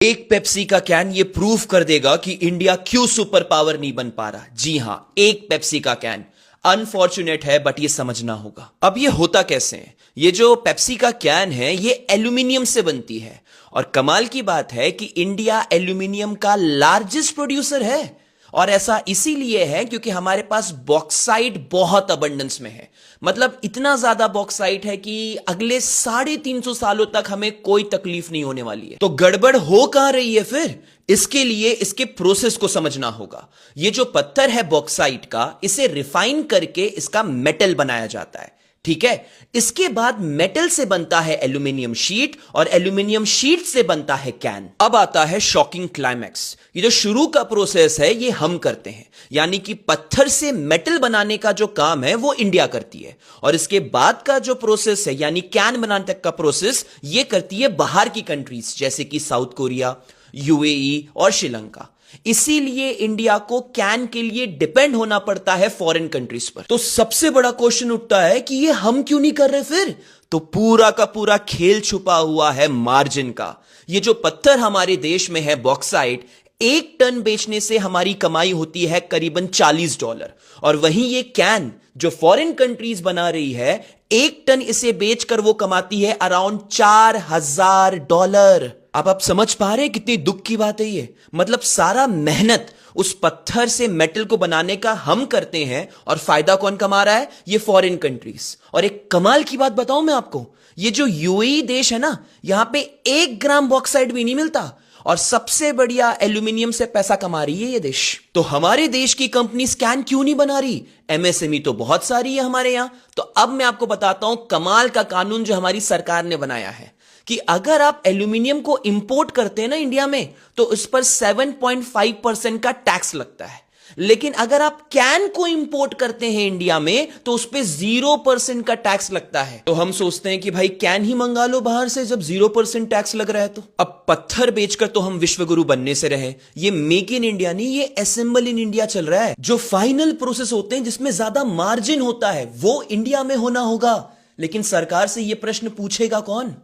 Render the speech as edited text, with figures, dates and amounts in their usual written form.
एक पेप्सी का कैन ये प्रूव कर देगा कि इंडिया क्यों सुपर पावर नहीं बन पा रहा। जी हां, एक पेप्सी का कैन अनफॉर्चुनेट है, बट ये समझना होगा। अब ये होता कैसे है? ये जो पेप्सी का कैन है ये एल्यूमिनियम से बनती है, और कमाल की बात है कि इंडिया एल्यूमिनियम का लार्जेस्ट प्रोड्यूसर है। और ऐसा इसीलिए है क्योंकि हमारे पास बॉक्साइट बहुत अबंडेंस में है। मतलब इतना ज्यादा बॉक्साइट है कि अगले 350 सालों तक हमें कोई तकलीफ नहीं होने वाली है। तो गड़बड़ हो कहां रही है फिर? इसके लिए इसके प्रोसेस को समझना होगा। ये जो पत्थर है बॉक्साइट का, इसे रिफाइन करके इसका मेटल बनाया जाता है, ठीक है। इसके बाद मेटल से बनता है एल्यूमिनियम शीट, और एल्यूमिनियम शीट से बनता है कैन। अब आता है शॉकिंग क्लाइमैक्स। ये जो शुरू का प्रोसेस है ये हम करते हैं, यानी कि पत्थर से मेटल बनाने का जो काम है वो इंडिया करती है, और इसके बाद का जो प्रोसेस है यानी कैन बनाने तक का प्रोसेस ये करती है बाहर की कंट्रीज, जैसे कि साउथ कोरिया, यूएई और श्रीलंका। इसीलिए इंडिया को कैन के लिए डिपेंड होना पड़ता है फॉरेन कंट्रीज पर। तो सबसे बड़ा क्वेश्चन उठता है कि ये हम क्यों नहीं कर रहे फिर? तो पूरा का पूरा खेल छुपा हुआ है मार्जिन का। ये जो पत्थर हमारे देश में है बॉक्साइट, 1 टन बेचने से हमारी कमाई होती है करीबन $40, और वहीं ये कैन जो फॉरेन कंट्रीज बना रही है, 1 टन इसे बेचकर वो कमाती है अराउंड $4000। अब आप समझ पा रहे हैं कितनी दुख की बात है ये? मतलब सारा मेहनत उस पत्थर से मेटल को बनाने का हम करते हैं, और फायदा कौन कमा रहा है? ये फॉरेन कंट्रीज। और एक कमाल की बात बताऊं मैं आपको, ये जो यूएई देश है ना, यहां पे 1 ग्राम बॉक्साइट भी नहीं मिलता, और सबसे बढ़िया एल्यूमिनियम से पैसा कमा रही है ये देश। तो हमारे देश की कंपनी कैन क्यों नहीं बना रही? एमएसएमई तो बहुत सारी है हमारे यहां। तो अब मैं आपको बताता हूं कमाल का कानून जो हमारी सरकार ने बनाया है, कि अगर आप एल्यूमिनियम को इंपोर्ट करते हैं ना इंडिया में, तो उस पर 7.5% का टैक्स लगता है। लेकिन अगर आप कैन को इंपोर्ट करते हैं इंडिया में, तो उस पर 0% का टैक्स लगता है। तो हम सोचते हैं कि भाई कैन ही मंगा लो बाहर से, जब 0% टैक्स लग रहा है। तो अब पत्थर बेचकर तो हम विश्वगुरु बनने से रहे। ये मेक इन इंडिया नहीं, ये असेंबल इन इंडिया चल रहा है। जो फाइनल प्रोसेस होते हैं जिसमें ज्यादा मार्जिन होता है वो इंडिया में होना होगा। लेकिन सरकार से यह प्रश्न पूछेगा कौन?